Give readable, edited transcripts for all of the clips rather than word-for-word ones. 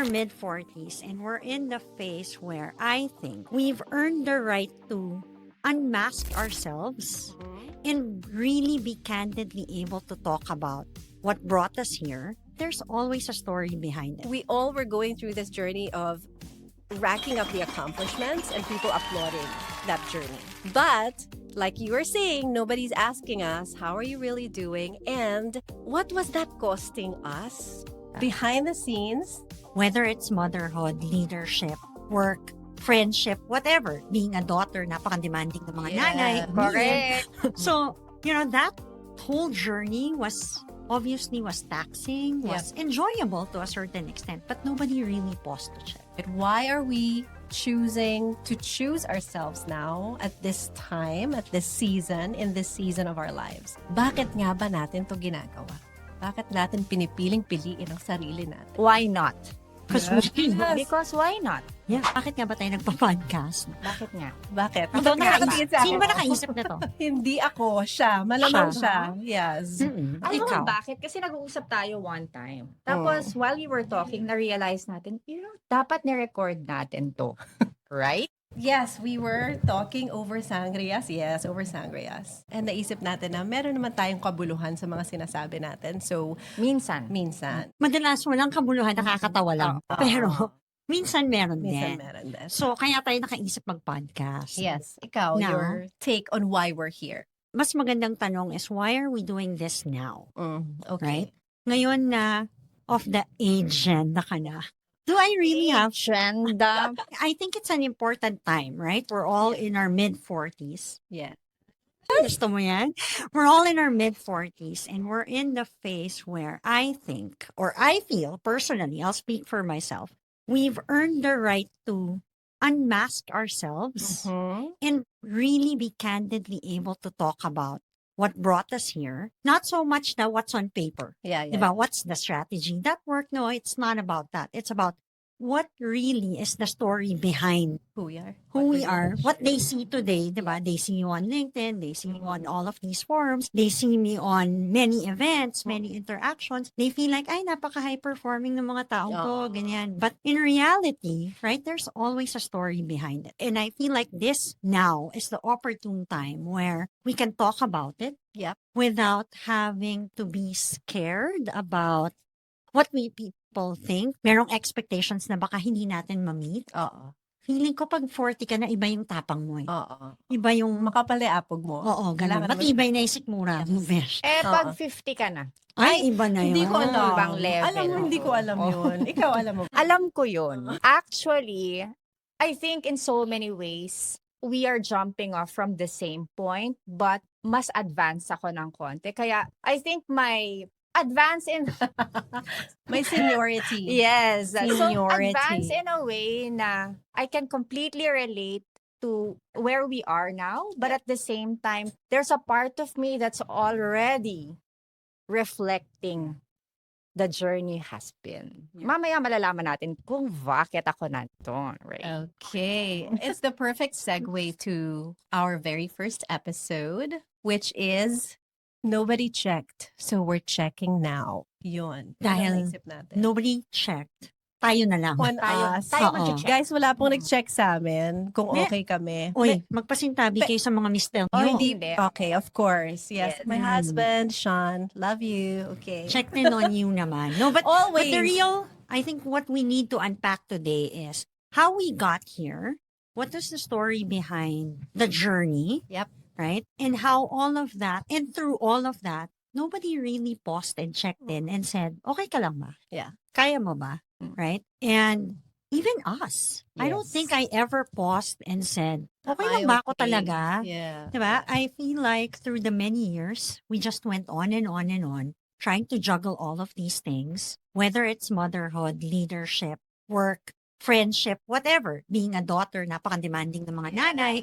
mid-40s and we're in the phase where I think we've earned the right to unmask ourselves and really be candidly able to talk about what brought us here. There's always a story behind it. We all were going through this journey of racking up the accomplishments and people applauding that journey. But like you were saying, nobody's asking us, how are you really doing? And what was that costing us behind the scenes? Whether it's motherhood, leadership, work, friendship, whatever. Being a daughter, napaka-demanding ng mga nanay. Correct. So, that whole journey was taxing, was enjoyable to a certain extent, but nobody really paused to check. But why are we choosing to choose ourselves now at this time, at this season, in this season of our lives? Bakit nga ba natin to ginagawa? Bakit natin pinipiling piliin ang sarili natin? Why not? Because why not? yeah, bakit nga ba tayo nagpa-podcast? Bakit nga? Bakit? Ito, Nakatingin sa sino akin. ba nakaisip nito? Hindi ako, siya. Malamang Siya. siya. Yes. Alam mo Ikaw. bakit? Kasi nag-uusap tayo one time. Tapos, while we were talking, na-realize natin, dapat ni-record natin to. Right? Yes, we were talking over sangrias. Yes, over sangrias. And naisip natin na meron naman tayong kabuluhan sa mga sinasabi natin. So, Minsan. Madalas walang kabuluhan, nakakatawa lang. Pero, minsan meron din. minsan meron din. So, kaya tayo nakaisip mag-podcast. Yes, ikaw, Now, your take on why we're here. Mas magandang tanong is, why are we doing this now? Okay. Right? Ngayon na of the age na ka na, do I really have... Trend. I think it's an important time, right? We're all in our mid-40s. Yeah. Gusto mo yan? We're all in our mid-40s and we're in the phase where I think, or I feel personally, I'll speak for myself, we've earned the right to unmask ourselves and really be candidly able to talk about what brought us here. Not so much that what's on paper. Yeah. Diba? What's the strategy? That work, no, it's not about that. It's about what really is the story behind Who we are. who we are, what they see today, diba? They see you on LinkedIn, they see you on all of these forums, they see me on many events, many interactions. They feel like, ay, napaka-high performing ng mga taong to, ganyan. But in reality, right, there's always a story behind it. And I feel like this now is the opportune time where we can talk about it without having to be scared about what we people think. Merong expectations na baka hindi natin ma-meet. Oo. Feeling ko pag 40 ka na, iba yung tapang mo eh. Oo. Iba yung... Makapaliapog mo. Oo, ganun. Kailangan Matibay na yung sikmura mo, besh. Pag 50 ka na. Ay, iba na yun. Hindi ko alam. Ibang level. Alam mo, hindi ko alam yun. Ikaw alam mo. Alam ko yun. Actually, I think in so many ways, we are jumping off from the same point, but mas advanced ako ng konti. Kaya, I think my advance in... May seniority. Yes. So, Seniority. advance in a way na I can completely relate to where we are now. But at the same time, there's a part of me that's already reflecting the journey has been. Mamaya malalaman natin kung bakit ako nandun, right? Okay. It's the perfect segue to our very first episode, which is Nobody Checked, so we're checking now. Yun. Dahil naisip natin. nobody checked. Tayo na lang. On Tayo us. Oo. mag-check. Guys, wala pong nag-check sa amin kung okay kami. Uy, magpasintabi kayo sa mga mister Oh, nyo. hindi. Hindi. Okay, of course. Yes. Yes. My husband, Sean, love you. Okay. Check din on you naman. No, but Always. the real, I think what we need to unpack today is how we got here. What is the story behind the journey? Yep. Right? And how all of that, and through all of that, nobody really paused and checked in and said, okay ka lang ba? Yeah. Kaya mo ba? Right? And even us. I don't Yes. think I ever paused and said, okay Ay, lang ba ako okay. talaga? Yeah. Diba? I feel like through the many years, we just went on and on and on, trying to juggle all of these things, whether it's motherhood, leadership, work, friendship, whatever. Being a daughter, napaka-demanding ng mga nanay.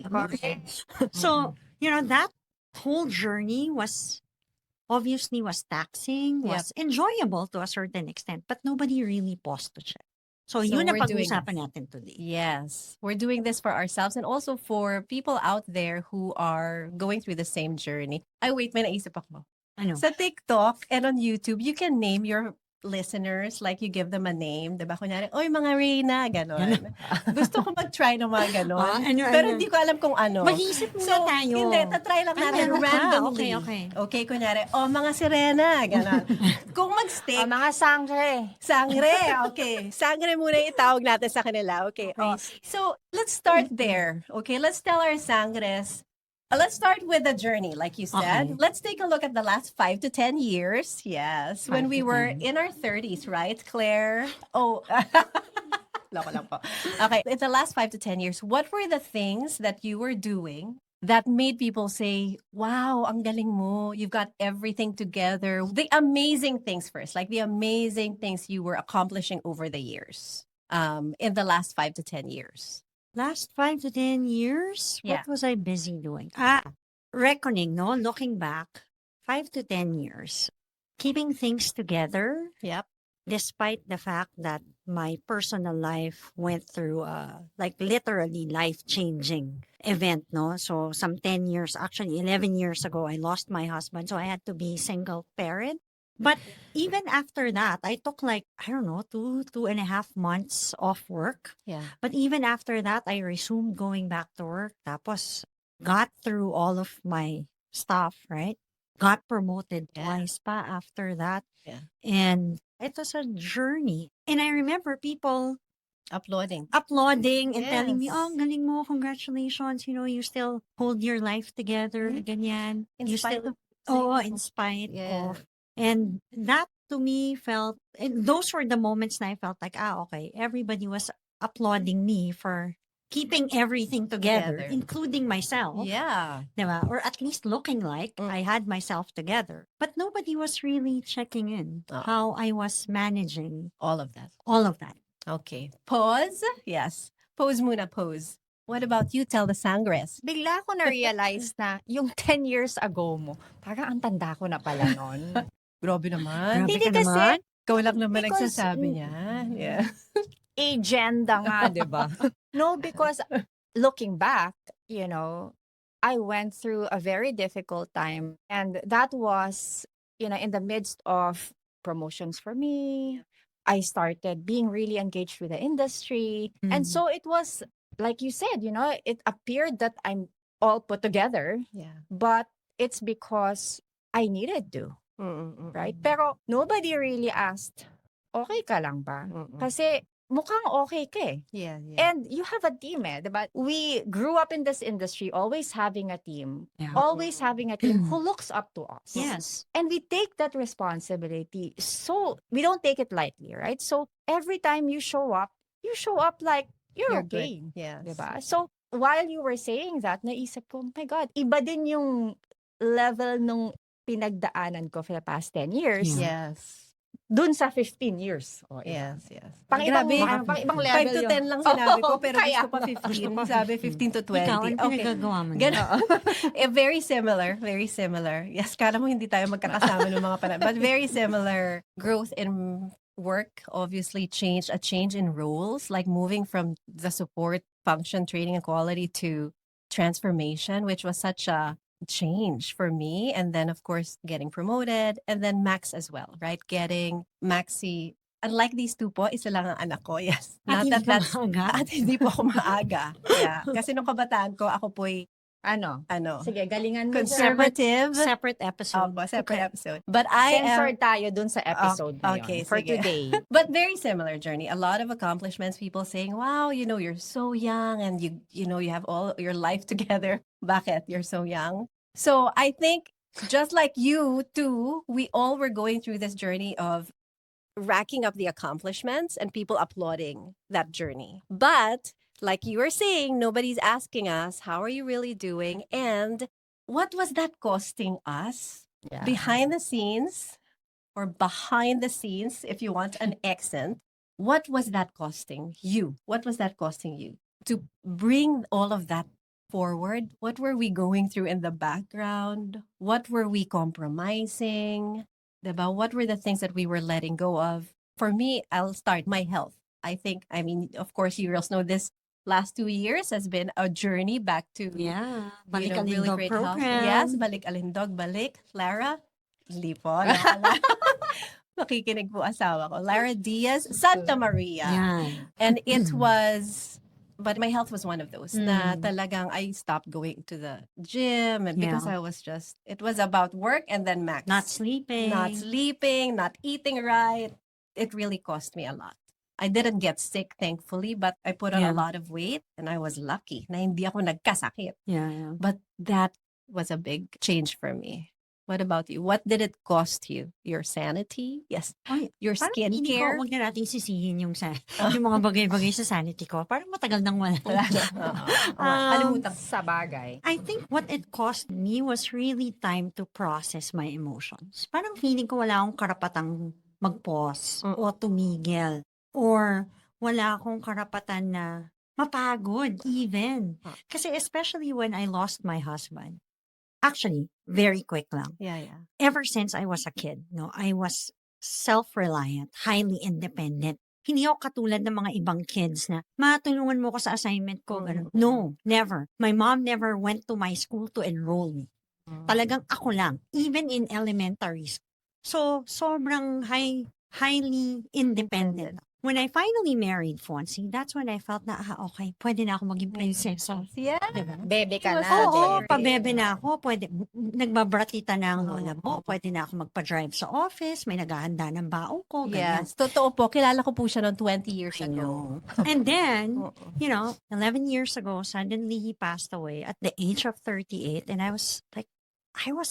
So, that whole journey was taxing, was enjoyable to a certain extent, but nobody really paused to check. So yun ang we're doing pag-usapan this. natin today. Yes. We're doing this for ourselves and also for people out there who are going through the same journey. Ay, wait, may naisip ako. Ano? Sa TikTok and on YouTube, you can name your listeners, like you give them a name, diba? Kunyari, oy, mga Reyna, ganon. Gusto ko mag-try ng mga ganon. Pero hindi ko alam kung ano. Mag-iisip muna tayo. Hindi, tatry lang natin meron ka? randomly. Okay. Okay, kunyari, mga Sirena, ganon. Kung mag-stick, Mga sangre. sangre, okay. Sangre muna yung itawag natin sa kanila, okay. So, let's start there, okay? Let's tell our sangres. Let's start with the journey, like you said. Okay. Let's take a look at the last 5 to 10 years. Yes, when 5 we to were 10. in our 30s, right, Claire? Oh, loko lang po. Okay, in the last 5 to 10 years, what were the things that you were doing that made people say, wow, ang galing mo, you've got everything together? The amazing things first, like the amazing things you were accomplishing over the years, in the last 5 to 10 years. Last 5 to 10 years, Yeah. what was I busy doing? Reckoning, no? Looking back, 5 to 10 years, keeping things together, Yep. despite the fact that my personal life went through like literally life-changing event, no? So some 10 years, actually 11 years ago, I lost my husband, so I had to be single parent. But even after that, I took like, I don't know, 2.5 months off work. Yeah. But even after that, I resumed going back to work. Tapos, got through all of my stuff, right? Got promoted Yeah. twice pa after that. Yeah. And it was a journey. And I remember people Uploading. applauding and telling me, Yes. oh, ang galing mo, congratulations. You know, you still hold your life together, ganyan. In You spite still, of in spite Yeah. of. And that to me felt, and those were the moments na I felt like, okay, everybody was applauding me for keeping everything together, Together. including myself. Yeah. Diba? Or at least looking like I had myself together. But nobody was really checking in how I was managing All of that. all of that. Okay. Pause. Yes. Pose muna, pose. What about you? Tell the sangres. Bigla ko na-realize na yung 10 years ago mo, parang ang tanda ko na pala nun. Grabe naman. Grabe Hindi ka kasi, naman. Ikaw lang naman Because, nagsasabi niya. Yeah. agenda nga, di ba? No, because looking back, you know, I went through a very difficult time. And that was, you know, in the midst of promotions for me. I started being really engaged with the industry. And Mhm. so it was, like you said, you know, it appeared that I'm all put together, Yeah. but it's because I needed to, right? Pero nobody really asked, okay ka lang ba? Kasi mukhang okay ka eh. Yeah. And you have a team eh, diba? We grew up in this industry always having a team. Yeah. Always having a team who looks up to us. Yes. And we take that responsibility. So we don't take it lightly, right? So every time you show up like you're okay. good. Yes. Diba? So while you were saying that, naisip ko, oh my God, iba din yung level nung pinagdaanan ko for the past 10 years. Yeah. Yes. Dun sa 15 years. O, iba. Yes. Pang ibang, Grabe. pang ibang 5 level to yun. 10 lang sinabi ko, pero Kaya gusto pa 15. Sabi 15 to 20. Ikaw, ano Okay. pinagagawa mo? Ganun. Very similar. Very similar. Yes, kala mo hindi tayo magkakasama ng mga panahon. But very similar. Growth in work obviously changed. A change in roles, like moving from the support function, training and quality to transformation, which was such a change for me. And then, of course, getting promoted. And then Max as well, right? Getting Maxi. Unlike these two po, isa lang ang anak ko. Yes. At Not hindi that ka that's... maaga. At hindi po ako maaga. Yeah. Kasi nung kabataan ko, ako po'y, Ano? ano, Sige, galingan mo. dyan. conservative. Separate episode. Opo, separate episode. But I am... Censored tayo dun sa episode na okay, yun for sige. today. But very similar journey. A lot of accomplishments. People saying, "Wow, you know, you're so young, and you know, you have all your life together." Bakit you're so young? So I think just like you too, we all were going through this journey of racking up the accomplishments and people applauding that journey. But like you were saying, nobody's asking us, how are you really doing? And what was that costing us? Yeah. Behind the scenes, or behind the scenes, if you want an accent, what was that costing you? What was that costing you to bring all of that forward? What were we going through in the background? What were we compromising? Diba? What were the things that we were letting go of? For me, I'll start my health. I mean, of course, you girls know this last 2 years has been a journey back to Yeah. you Balik know, really Alindog great program. health. Yes, balik Alindog, balik. Clara, hindi po. Nakala. Makikinig po asawa ko. Lara Diaz, Santa Maria. Yan. And it was, but my health was one of those na Mm. talagang I stopped going to the gym and because Yeah. I was just, it was about work and then Max. Not sleeping. Not sleeping, not eating right. It really cost me a lot. I didn't get sick, thankfully, but I put on Yeah. a lot of weight and I was lucky na hindi ako nagkasakit. Yeah. But that was a big change for me. What about you? What did it cost you? Your sanity? Yes. Ay, Your parang feeling ko, skincare? huwag na natin sisihin yung, Ah. yung mga bagay-bagay sa sanity ko. Parang matagal nang wala. Kalimutan ko. Sa bagay. I think what it cost me was really time to process my emotions. Parang feeling ko wala akong karapatang mag-pause o tumigil. Or wala akong karapatan na mapagod even. Kasi especially when I lost my husband. Actually, very quick lang. Yeah. Ever since I was a kid, no, I was self-reliant, highly independent. Hindi ako katulad ng mga ibang kids na matulungan mo ko sa assignment ko. Ganun. No, never. My mom never went to my school to enroll me. Talagang ako lang, even in elementary school. So, sobrang highly independent. When I finally married Fonzie, that's when I felt na, okay, pwede na ako maging prinsesa. Yeah. Diba? Bebe ka na. Oo, bebe. pabebe na ako. Pwede, nagbabratita na ang lola mo. Pwede na ako magpa-drive sa office. May naghahanda ng baong ko. Ganyan. Yes. Totoo po. Kilala ko po siya noong 20 years I ago. know. And then, Oo. 11 years ago, suddenly he passed away at the age of 38. And I was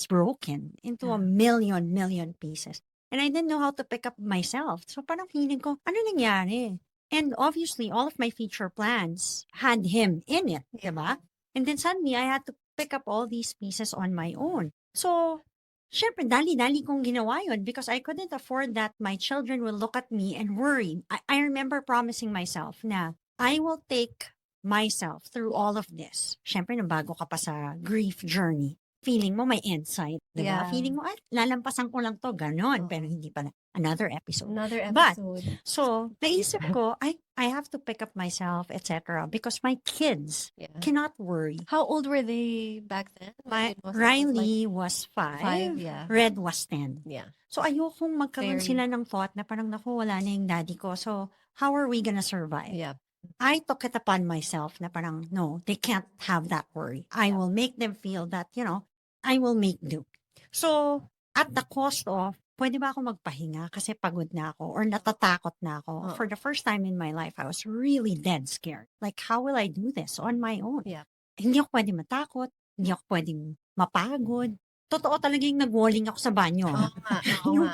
broken into a million pieces. And I didn't know how to pick up myself. So parang feeling ko, ano nangyari? And obviously, all of my future plans had him in it, diba? And then suddenly, I had to pick up all these pieces on my own. So, syempre, dali-dali kong ginawa yun because I couldn't afford that my children will look at me and worry. I remember promising myself na I will take myself through all of this. Syempre, nang bago ka pa sa grief journey, feeling mo may insight, diba? Yeah. Feeling mo, lalampasan ko lang to, ganon. Pero hindi pala. Another episode. Another But, episode. So, naisip ko, I have to pick up myself, etc. Because my kids Yeah. cannot worry. How old were they back then? My, It was Riley was 5. Five, yeah. Red was 10. Yeah. So, ayokong magkaroon Very. sila ng thought na parang, naku, wala na yung daddy ko. So, how are we gonna survive? Yeah. I took it upon myself na parang, no, they can't have that worry. I will make them feel that, I will make do. So, at the cost of, pwede ba ako magpahinga kasi pagod na ako or natatakot na ako. Oh. For the first time in my life, I was really dead scared. Like, how will I do this on my own? Yeah. Hindi ako pwede matakot. Hindi ako pwede mapagod. Totoo talaga yung nag-walling ako sa banyo. Oo nga.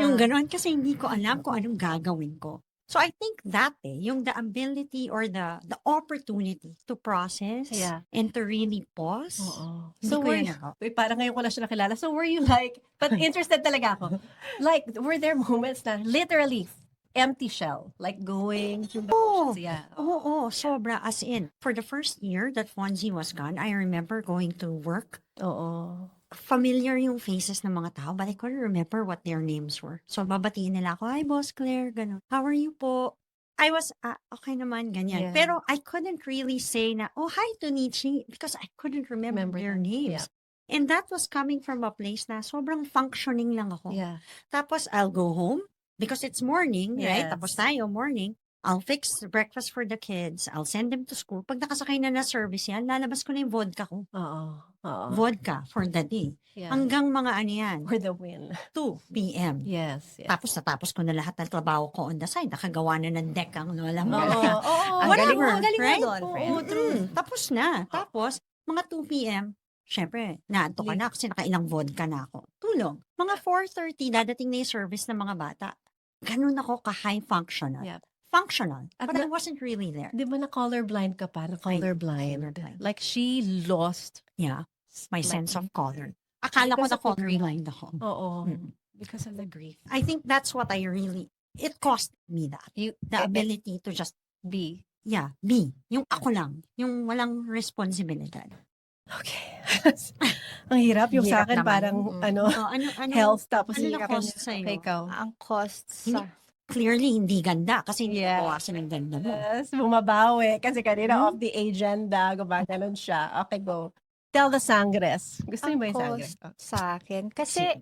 Yung ganon kasi hindi ko alam kung anong gagawin ko. So I think that yung the ability or the opportunity to process Yeah. and to really pause. Oo. Hindi So ko were yan you, ako. wait, parang ngayon ko na siya nakilala. So were you like, but interested talaga ako. Like, were there moments na literally empty shell? Like going through the Oo. motions? Yeah. Oo, sobra. As in, for the first year that Fonzie was gone, I remember going to work. Oo. Familiar yung faces ng mga tao, but I couldn't remember what their names were. So, babatiin nila ako, hi, Boss Claire, gano'n. How are you po? I was, okay naman, ganyan. Yeah. Pero I couldn't really say na, oh, hi, Tonichi, because I couldn't remember their them. names. And that was coming from a place na sobrang functioning lang ako. Yeah. Tapos, I'll go home, because it's morning, right? Yes. Tapos tayo, morning. I'll fix the breakfast for the kids. I'll send them to school. Pag nakasakay na na service yan, lalabas ko na yung vodka ko. Oo. Oo. Vodka for the day. Yeah. Hanggang mga ano yan, For the win. 2 p.m. Yes. Yes. Tapos natapos ko na lahat ng trabaho ko on the side. Nakagawa na ng deck ang lola mo. Oo. Oo. Ang Whatever, galing mo right? doon, friend. Oo, true. Tapos na. Tapos, mga 2 p.m., syempre, naanto ka na kasi nakailang vodka na ako. Tulog. Mga 4:30, dadating na yung service ng mga bata. Ganun ako ka-high functional. Yeah. Functional. At But I na- wasn't really there. Di ba na colorblind ka pa? Na colorblind. colorblind. Like she lost Yeah. My like, sense of color. Akala ko Because na of the grief. colorblind ako. Oo. Mm. Because of the grief. I think that's what it cost me that. You The ability to just, be. be. Yung ako lang. Yung walang responsibilidad. Okay. Ang hirap yung sa Hirap akin naman. parang ano Ano, health tapos ano hirap na-cost niya. sa'yo? Okay, ikaw. Ang cost Hindi. sa... Clearly, hindi ganda kasi hindi Yeah. nabawasan ng ganda mo. Yes, bumabawi. Kasi kanina Hmm? off the agenda, gumaganon siya. Okay, go. Tell the sangres. Gusto niyo ba yung Ang sangres? cost sa akin. Kasi,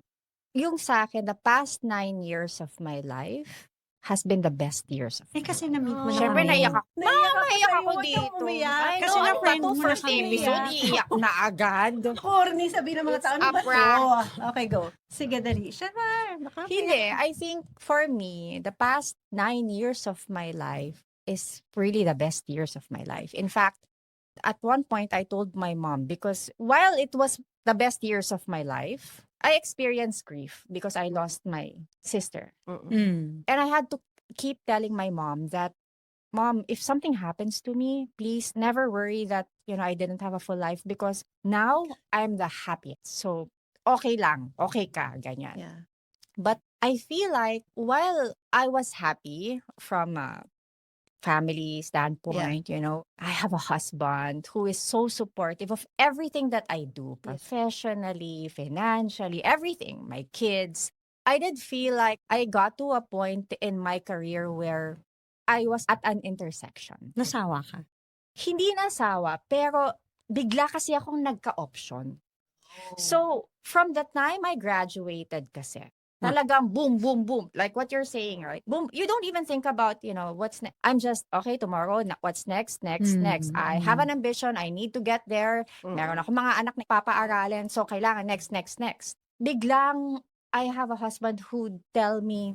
yung sa akin, the past 9 years of my life has been the best years of my kasi life. na-meet mo na Siyempre, kami. naiyak ako. Naiyak ako Huwag kang dito. umiyak. I Kasi know, ano ba na-friend to? mo na First kami. episode, iiyak na agad. Corny, sabi ng mga It's tao, ano a ba prank. to? Okay, go. Sige, dali. Siya na. Hindi. I think for me, the past 9 years of my life is really the best years of my life. In fact, at one point, I told my mom, because while it was the best years of my life, I experienced grief because I lost my sister. Mm. And I had to keep telling my mom that, Mom, if something happens to me, please never worry that, I didn't have a full life, because now I'm the happiest. So, okay lang. Okay ka. Ganyan. Yeah. But I feel like while I was happy from a family standpoint, I have a husband who is so supportive of everything that I do, Yes. professionally, financially, everything, my kids. I did feel like I got to a point in my career where I was at an intersection. Nasawa ka. Hindi nasawa, pero bigla kasi akong nagka-option. So, from the time I graduated kasi, talagang boom, boom, boom. Like what you're saying, right? Boom. You don't even think about, what's next. I'm just, okay, tomorrow, what's next, next. I have an ambition. I need to get there. Meron ako mga anak na papaaralin. So, kailangan next. Biglang, I have a husband who tell me,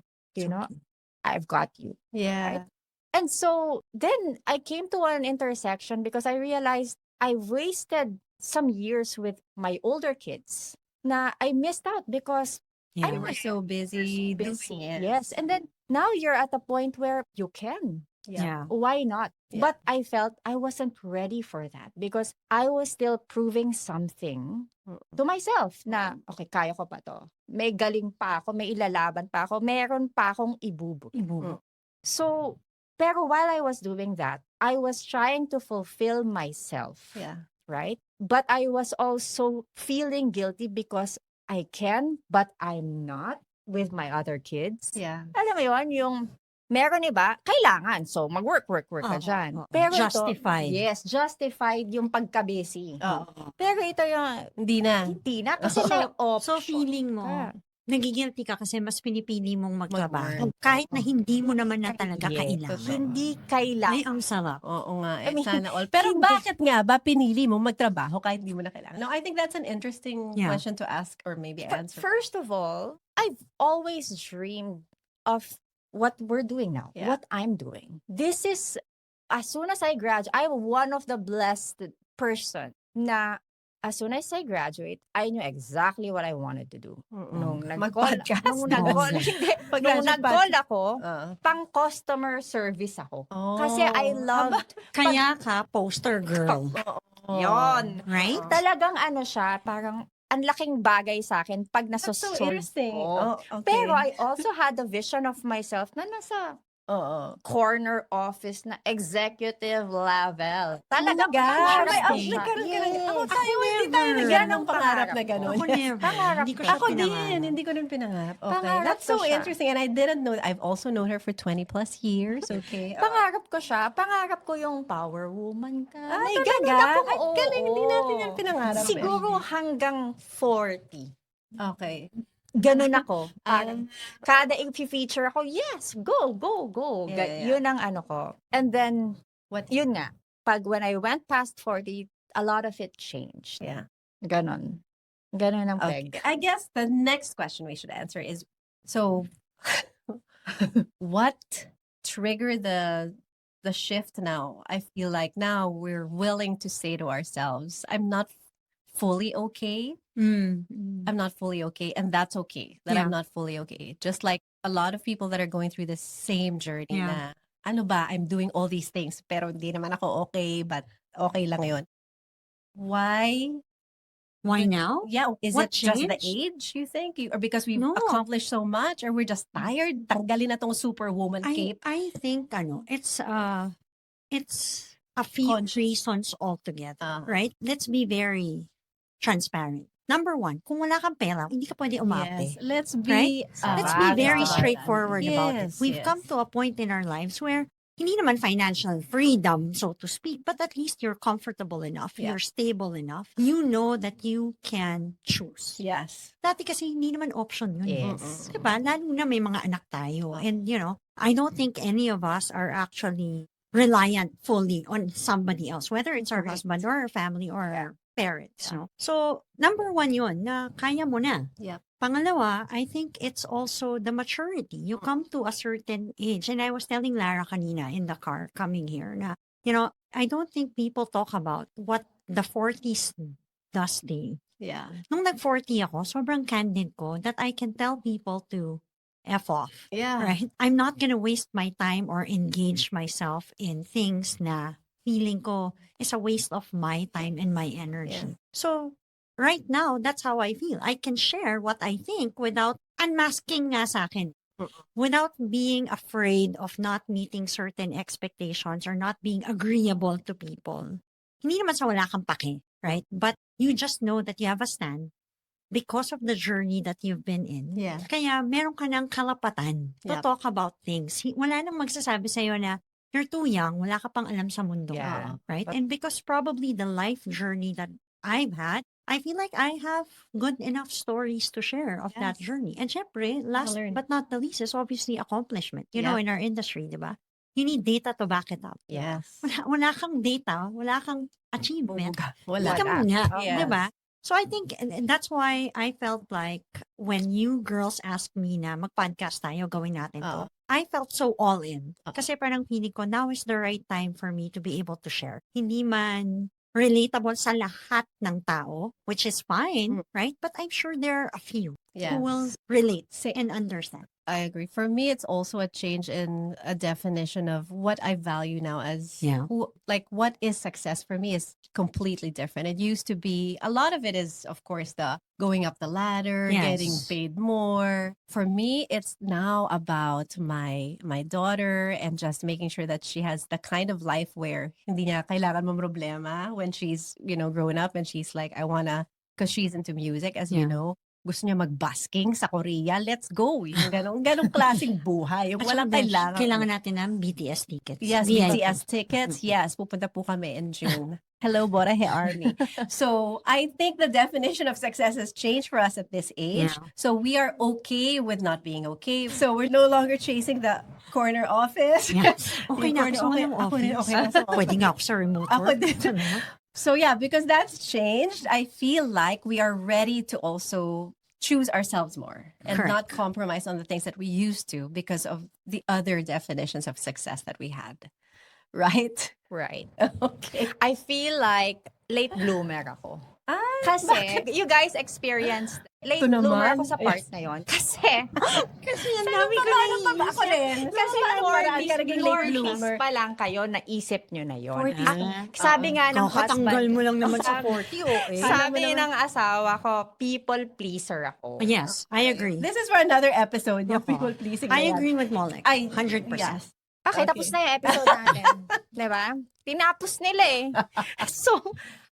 I've got you. Yeah. And so, then I came to an intersection because I realized I wasted some years with my older kids na I missed out because Yeah. You were so busy. busy. Yes. And then now you're at a point where you can. Yeah. Why not? Yeah. But I felt I wasn't ready for that because I was still proving something to myself na, okay, kaya ko pa to. May galing pa ako, may ilalaban pa ako, meron pa akong ibubuo. So, pero while I was doing that, I was trying to fulfill myself. Yeah. Right? But I was also feeling guilty because I can, but I'm not with my other kids. Yeah. Alam mo yun, yung meron iba, kailangan. So, mag-work ka dyan. Pero Justified. Yes, justified yung pagka-busy. Pero ito yung, Hindi na. hindi na. Kasi may option. So, feeling mo, ka. nagigilty ka kasi mas pinipili mong magtrabaho. Mag-work. Kahit na hindi mo naman na talaga Yes, kailangan. Hindi Ay, kailangan. ang sarap. Oo nga, I mean, sana all. Pero hindi. bakit nga ba pinili mo magtrabaho kahit di mo na kailangan? No, I think that's an interesting Yeah. question to ask or maybe answer. First of all, I've always dreamed of what we're doing now, Yeah. what I'm doing. This is, as soon as I graduate, I'm one of the blessed person na as soon as I graduate, I knew exactly what I wanted to do. Nung nag-call Mag-podcast. nung nag-call ako, pang customer service ako. Oh. Kasi I loved, Kaya ka, poster girl. yon. Right? Talagang ano siya, parang ang laking bagay sa akin pag That's so nasa-solve interesting. ko. Oh, okay. Pero I also had a vision of myself na nasa corner office na executive level. Talagang pangarap ko siya. nagkaroon ka ng... Yes. Ako tayo, hindi never. tayo nagkaroon ng Yan ang pangarap na pangarap ko. gano'n. Ako never. Pangarap Hindi ko ko. siya Ako pinangarap. din, hindi ko rin pinangarap. Okay, Pangarap that's ko so siya. interesting and I didn't know, I've also known her for 20 plus years, okay? Pangarap ko siya. Pangarap ko yung power woman ka. May ganun gaga? ako. Ay, galing, hindi natin yan pinangarap. eh. Siguro hanggang 40. Okay. Ganun ako. Kada i-feature ako, yes, go. Yeah. Yun ang ano ko. And then, What? yun nga, when I went past 40, a lot of it changed. Yeah. Ganon ang Okay. peg. I guess the next question we should answer is, so what triggered the shift now? I feel like now we're willing to say to ourselves, I'm not fully okay. I'm not fully okay, and that's okay that I'm Yeah. not fully okay. Just like a lot of people that are going through the same journey Yeah. na, ano ba, I'm doing all these things, pero hindi naman ako okay, but okay lang yun. Why? Why now? Yeah, is What it just the changed? age, you think? Or because we've No. accomplished so much, or we're just tired? Tanggalin na tong superwoman cape. I think it's a few Conscious. reasons altogether, Ah. right? Let's be very transparent. Number one, kung wala kang pera, hindi ka pwede umarte. Yes, let's Right? be Let's Ah, be very yeah. straightforward about it. Yes, We've yes. come to a point in our lives where hindi naman financial freedom, so to speak, but at least you're comfortable enough, Yeah. you're stable enough, you know that you can choose. Yes. Dati kasi hindi naman option yun. Yes. Diba? Lalo na may mga anak tayo. And, I don't think any of us are actually reliant fully on somebody else, whether it's our Correct. husband or our family or our parents. No? So, number one yun, na kaya mo na. Yep. Pangalawa, I think it's also the maturity. You come to a certain age. And I was telling Lara kanina in the car coming here na, I don't think people talk about what the 40s does to you. Yeah. Nung nag-40 ako, sobrang candid ko that I can tell people to F off. Yeah. Right? I'm not gonna waste my time or engage myself in things na feeling ko is a waste of my time and my energy. So, right now, that's how I feel. I can share what I think without unmasking nga sa akin. Without being afraid of not meeting certain expectations or not being agreeable to people. Hindi naman sa wala kang pake, right? But you just know that you have a stand because of the journey that you've been in. Yeah. Kaya meron ka ng kalapatan to Yep. talk about things. Wala nang magsasabi sa'yo na you're too young, wala ka pang alam sa mundo. Yeah. Right? And because probably the life journey that I've had, I feel like I have good enough stories to share of that Yes. journey. And syempre, last learn. but not the least is obviously accomplishment. You know, Yep. in our industry, di ba? You need data to back it up. Yes. Wala kang data, wala kang achievement. Wala. Ika muna, Yes. diba? So I think and that's why I felt like when you girls asked me na mag-podcast tayo, gawin natin to, I felt so all in. Kasi parang feeling ko, now is the right time for me to be able to share. Hindi man relatable sa lahat ng tao, which is fine, right? But I'm sure there are a few who will relate and understand. I agree. For me, it's also a change in a definition of what I value now as what is success for me is completely different. It used to be, a lot of it is, of course, the going up the ladder, getting Yes. paid more. For me, it's now about my daughter and just making sure that she has the kind of life where hindi niya kailangan mo problema when she's, growing up and she's like, because she's into music, as you know. Gusto niya mag-busking sa Korea, let's go. Yung ganong klaseng buhay. Yung At walang saka kailangan. kailangan natin ng BTS tickets. Yes, VIP. BTS tickets. Yes, pupunta po kami in June. Hello, Borahe Army. So I think the definition of success has changed for us at this age. Yeah. So we are okay with not being okay. So we're no longer chasing the corner office. Yes. Okay Yung na ako sa corner- walang ako din, office. okay na sa office. Pwede nga ako sa remote Ako work. din. So yeah, because that's changed, I feel like we are ready to also choose ourselves more and Correct. not compromise on the things that we used to because of the other definitions of success that we had. Right? Right. Okay. I feel like late bloomer ako. Ay, Kasi, you guys experienced late Ito bloomer naman. ako sa part na yon. Kasi, Kasi ang dami ko na Ako rin. kasi marami ka naging late bloomer. pa lang kayo, naisip nyo na yon. 40s. Sabi nga ng Kakatanggal husband, mo lang naman sa Sabi- 40, okay? sabi ng asawa ko, people pleaser ako. Yes, I agree. This is for another episode, yung Ako. people pleasing. I na yan. agree with Molek. Ay, 100%. yes. Okay, Okay. tapos na yung episode natin. Diba? Tinapos nila eh. So,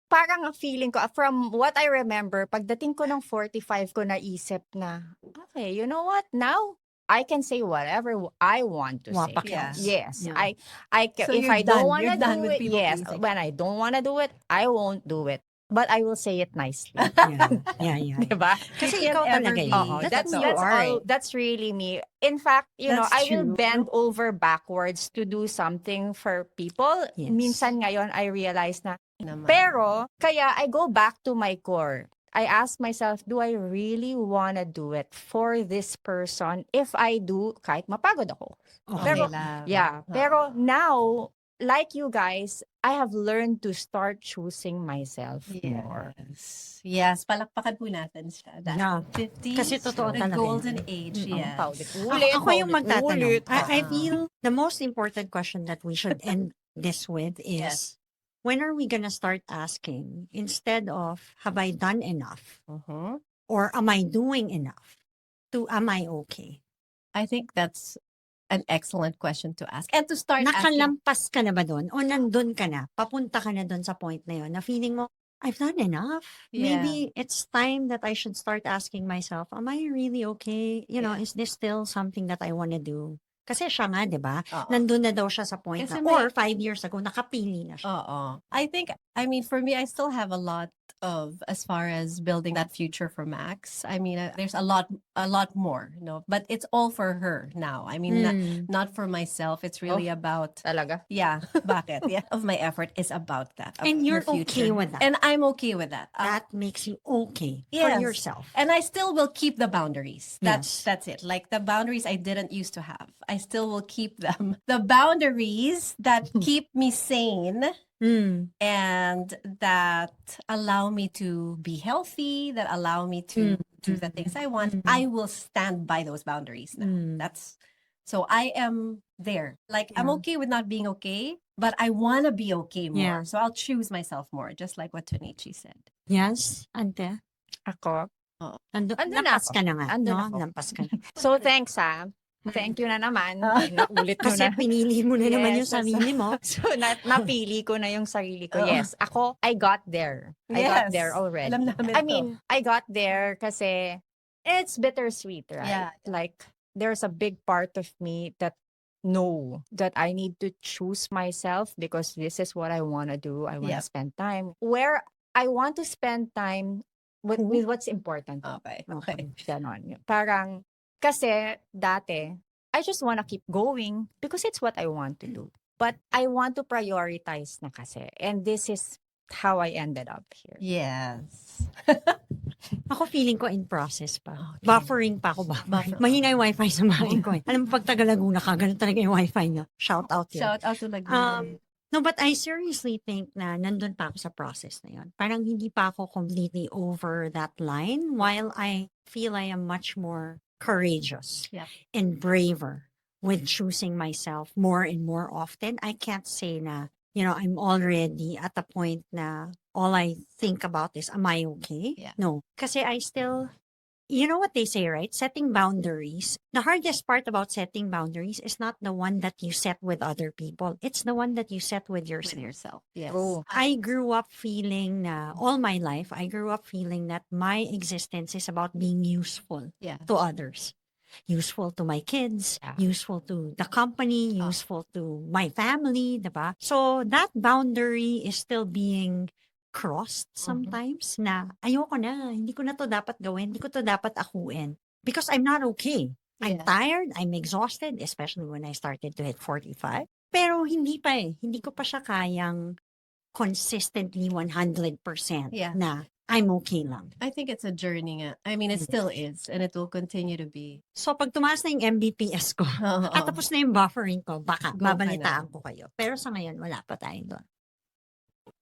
parang ang feeling ko, from what I remember, pagdating ko ng 45 ko naisip na, okay, you know what? Now, I can say whatever I want to say. Wapak Yeah. Yes. Yeah. If So I you're don't done. want to You're done do with it, people yes. pleasing. When I don't want to do it, I won't do it. But I will say it nicely. Yeah. Diba? Kasi You ikaw can't ever talaga be- eh. Oo, That's who you that's are. all. That's really me. In fact, That's I will true. bend over backwards to do something for people. Yes. Minsan ngayon, I realize na. Naman. Pero, kaya I go back to my core. I ask myself, do I really wanna do it for this person? If I do, kahit mapagod ako. Okay. Pero, lang. yeah. Oo. Pero now, like you guys, I have learned to start choosing myself more. Yes, palakpakan po natin siya. That Yeah. 50s, Kasi totoo the talaga golden yun. age. Mm-mm. Yes. Ako yung magtatanong. I Ah. feel the most important question that we should end this with is, when are we gonna start asking, instead of, have I done enough? Mhm. Or am I doing enough? Am I okay? I think that's an excellent question to ask. And to start asking. Nakalampas ka na ba doon? O nandun ka na? Papunta ka na doon sa point na yun na feeling mo, I've done enough. Yeah. Maybe it's time that I should start asking myself, am I really okay? Is this still something that I want to do? Kasi siya nga, di ba? Oo. Nandun na daw siya sa point Kasi na, may- or 5 years ago, nakapili na siya. I mean, for me, I still have a lot of, as far as building that future for Max. I mean, there's a lot more, but it's all for her now. I mean, not for myself. It's really about, Talaga? yeah, bakit? Yeah, of my effort is about that. And the you're okay future. with that. And I'm okay with that. That makes you okay for Yes. yourself. And I still will keep the boundaries. Yes. That's it. Like the boundaries I didn't used to have. I still will keep them. The boundaries that keep me sane and that allow me to be healthy, that allow me to do the things I want, I will stand by those boundaries now. So I am there. Like I'm okay with not being okay, but I want to be okay more. Yeah. So I'll choose myself more, just like what Tonichi said. Yes, Ante. Ako? Andun na Lampas ako. ka na nga. Andun No? ako. Lampas ka na. So, thanks Thank you na naman. Naulit ko Kasi na. pinili mo na naman yung Yes, sarili mo. So, napili ko na yung sarili ko. Yes, ako, I got there. I got Yes. there already. Alam namin I to. mean, I got there kasi it's bittersweet, Yeah. right? Like, there's a big part of me that that I need to choose myself because this is what I want to do. I want to Yep. spend time where I want to spend time with what's important. Okay. Ganon. Parang, kasi dati, I just wanna keep going because it's what I want to do. But I want to prioritize na kasi. And this is how I ended up here. Yes. Ako feeling ko in process pa. Okay. Buffering pa ako. Buffer. Mahina yung wifi sa bahay ko. Alam mo, pag taga Laguna ka, ganun talaga yung wifi niya. Shout out yun. Shout out to Laguna. No, but I seriously think na nandun pa ako sa process na yun. Parang hindi pa ako completely over that line while I feel I am much more courageous Yep. and braver with choosing myself more and more often. I can't say na, I'm already at a point na all I think about is, am I okay? Yeah. No. Kasi I still, you know what they say, right? Setting boundaries. The hardest part about setting boundaries is not the one that you set with other people. It's the one that you set with With yourself. yourself. Yes. Oh. I grew up feeling na, all my life, I grew up feeling that my existence is about being useful Yeah. to others. Useful to my kids, Yeah. useful to the company, useful to my family, diba? So that boundary is still being crossed sometimes na ayoko na, hindi ko na to dapat gawin, hindi ko to dapat akuin. Because I'm not okay. I'm Yeah. tired, I'm exhausted, especially when I started to hit 45. Pero hindi pa hindi ko pa siya kayang consistently 100% Yeah. na I'm okay lang. I think it's a journey nga. I mean, it still is, and it will continue to be. So pag tumaas na yung Mbps ko, at tapos na yung buffering ko, baka Go ka babalitaan ko kayo. Pero sa ngayon, wala pa tayo doon.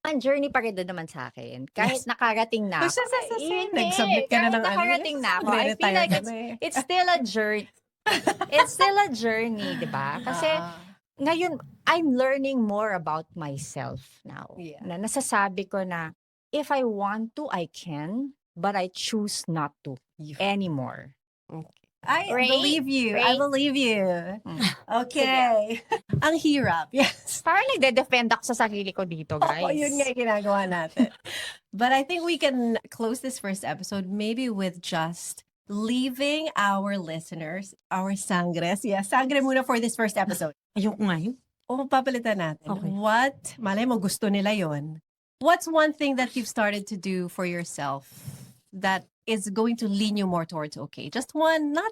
Ang journey pa rin doon naman sa akin. Kahit nakarating na ako. Hindi, Nag-submit ka na kahit ng nakarating na ako. I feel Re-retire like ka na eh. it's still a journey. It's still a journey, di ba? Kasi ngayon, I'm learning more about myself now. Yeah. Na nasasabi ko na, if I want to, I can, but I choose not to anymore. I Ray? believe you. I Ray? believe you. Okay. Ang hirap. Yes. Parang nagde-defend ako sa sarili ko dito, guys. Oo, yun nga yung ginagawa natin. But I think we can close this first episode maybe with just leaving our listeners, our sangres. Yeah, sangre muna for this first episode. Ayoko nga yun. O papalitan natin. Okay. What, malay mo gusto nila yon. What's one thing that you've started to do for yourself that is going to lean you more towards okay? Just one, not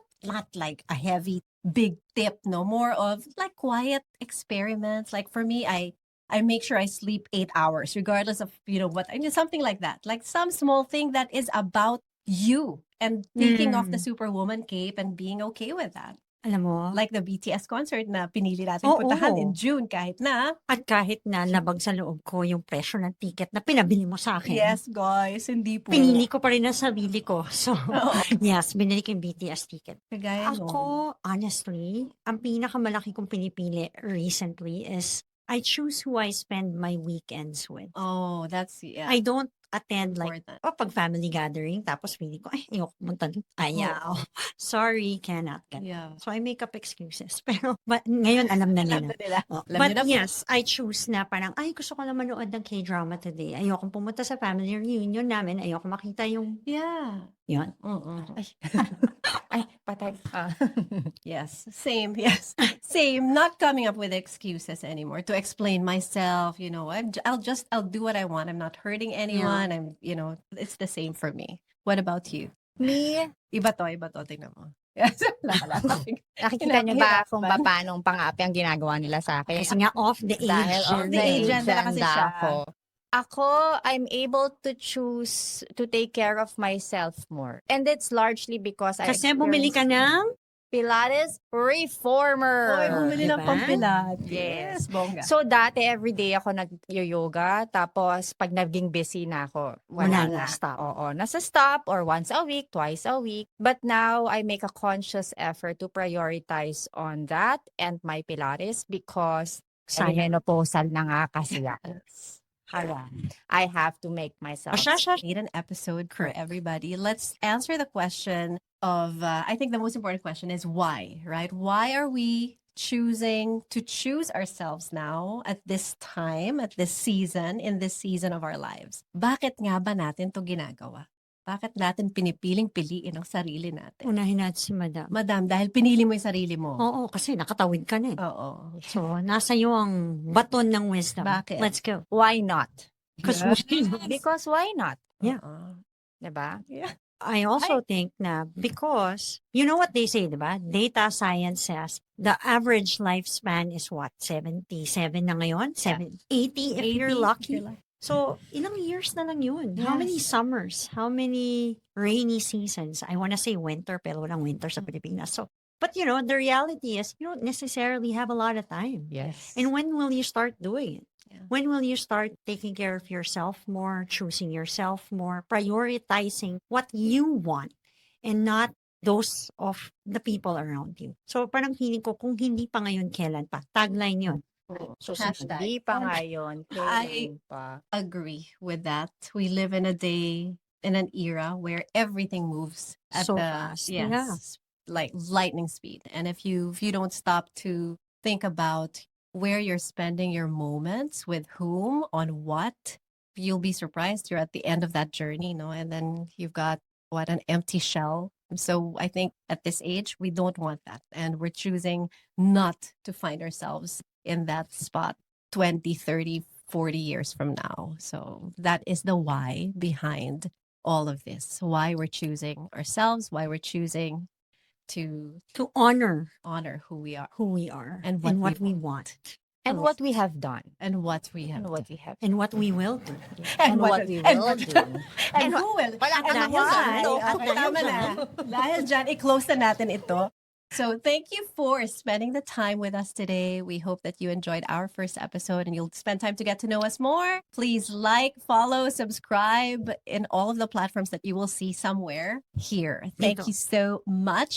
like a heavy, big tip, no, more of like quiet experiments. Like for me, I make sure I sleep 8 hours, regardless of, what, I mean, something like that. Like some small thing that is about you and taking off the superwoman cape and being okay with that. Alam mo, Like the BTS concert na pinili natin Oo. puntahan in June kahit na. at kahit na labag sa loob ko yung presyo ng ticket na pinabili mo sa akin. Yes, guys, hindi po. Pinili ko pa rin ang sarili ko. So, Oo. yes, binili ko yung BTS ticket. Kagaya no. Ako, honestly, ang pinakamalaki kong pinipili recently is I choose who I spend my weekends with. Oh, that's, yeah. I don't attend like, Important. pag family gathering, tapos feeling ko, ayoko pumunta doon. Ayaw. Sorry, cannot. Yeah. So I make up excuses. Pero ngayon alam na Alam nila. na nila. Oh, Alam but nila po. yes, I choose na parang, ay gusto ko na manood ng K-drama today. Ayoko pumunta sa family reunion namin. Ayoko makita yung, Yeah. yun. Mm-mm. Ay, patay. Yes, same. Yes, same. Not coming up with excuses anymore to explain myself. You know, I'll do what I want. I'm not hurting anyone. It's the same for me. What about you? Me, Iba to. Tingnan mo. Yes. nakikita niyo ba kung Hinahirapan. paano pang-api ang ginagawa nila sa akin? Kasi nga off the Dahil age. of the age, agenda kasi siya. Ako, I'm able to choose to take care of myself more. And it's largely because I Kasi bumili ka ng Pilates Reformer. Oy, bumili ng Diba? pampilates. Yes. Bongga. So, dati, everyday ako nag-yoga. Tapos, pag naging busy na ako, Wala wala na. na. Stop. Oo, nasa stop or once a week, twice a week. But now, I make a conscious effort to prioritize on that and my Pilates because sayang. menopausal na nga kasi ako. Hala. I have to make myself. Need an episode for everybody. Let's answer the question of, I think the most important question is why, right? Why are we choosing to choose ourselves now at this time, at this season, in this season of our lives? Bakit nga ba natin to ginagawa? Bakit natin pinipiling piliin ang sarili natin? Unahin natin si Madam. Madam, dahil pinili mo yung sarili mo. Oo, kasi nakatawid ka na eh. Oo. So, nasa iyo ang baton ng wisdom. Bakit? Let's go. Why not? Because Because why not? Yeah. Oo. Diba? I also think na because, you know what they say, diba? Data science says the average lifespan is what? 77 na ngayon? 80 if you're lucky. So, ilang years na lang yun? How many summers? How many rainy seasons? I want to say winter, pero walang winter sa Pilipinas. So, but you know, the reality is you don't necessarily have a lot of time. Yes. And when will you start doing it? Yeah. When will you start taking care of yourself more, choosing yourself more, prioritizing what you want and not those of the people around you? So, parang feeling ko, kung hindi pa ngayon, kailan pa? Tagline yun. So, Hashtag. hindi pa ngayon. Kailan pa? Agree with that. We live in a day, in an era where everything moves at So the fast, yes, yeah. like lightning speed. And if you don't stop to think about where you're spending your moments, with whom, on what, you'll be surprised you're at the end of that journey, and then you've got an empty shell. So I think at this age we don't want that, and we're choosing not to find ourselves in that spot 20, 30, 40 years from now. So that is the why behind all of this. Why we're choosing ourselves, why we're choosing to honor who we are who we are and and what what we want And what we have done. and what we have And what we have. and what we will do. And what we will do. And who will? Wala At kang dahil why. dyan, At tama na. Dahil dyan, i-close na natin ito. So thank you for spending the time with us today. We hope that you enjoyed our first episode and you'll spend time to get to know us more. Please like, follow, subscribe in all of the platforms that you will see somewhere here. Thank Dito. you so much.